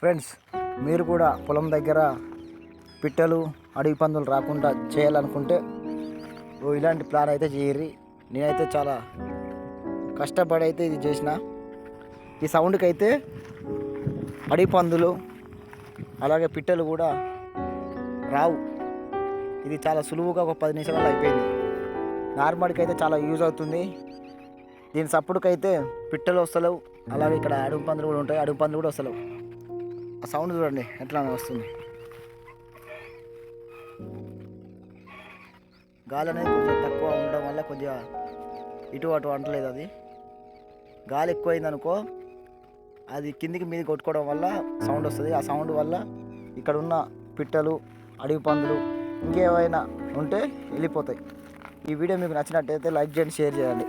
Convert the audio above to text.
Friends, మీరు కూడా పొలం దగ్గర పిట్టలు అడవి పందులు రాకుండా చేయాలనుకుంటే ఇలాంటి ప్లాన్ అయితే చేయర్రి. నేనైతే చాలా కష్టపడి అయితే ఇది చేసిన. ఈ సౌండ్కి అయితే అడవి పందులు అలాగే పిట్టలు కూడా రావు. ఇది చాలా సులువుగా ఒక 10 నిమిషాలలో అయిపోయింది. నార్మల్కి అయితే చాలా యూజ్ అవుతుంది. దీని సప్పుడుకైతే పిట్టలు వస్తలేవు, అలాగే ఇక్కడ అడవి పందులు కూడా ఉంటాయి, అడవి పందులు కూడా వస్తలేవు. ఆ సౌండ్ చూడండి ఎట్లా వస్తుంది. గాలి అనేది కొంచెం తక్కువ ఉండడం వల్ల కొద్దిగా ఇటు అటు అంటలేదు. అది గాలి ఎక్కువైంది అనుకో, అది కిందికి మీది కొట్టుకోవడం వల్ల సౌండ్ వస్తుంది. ఆ సౌండ్ వల్ల ఇక్కడ ఉన్న పిట్టలు అడవి పందులు ఇంకేమైనా ఉంటే వెళ్ళిపోతాయి. ఈ వీడియో మీకు నచ్చినట్టయితే లైక్ చేయండి, షేర్ చేయండి.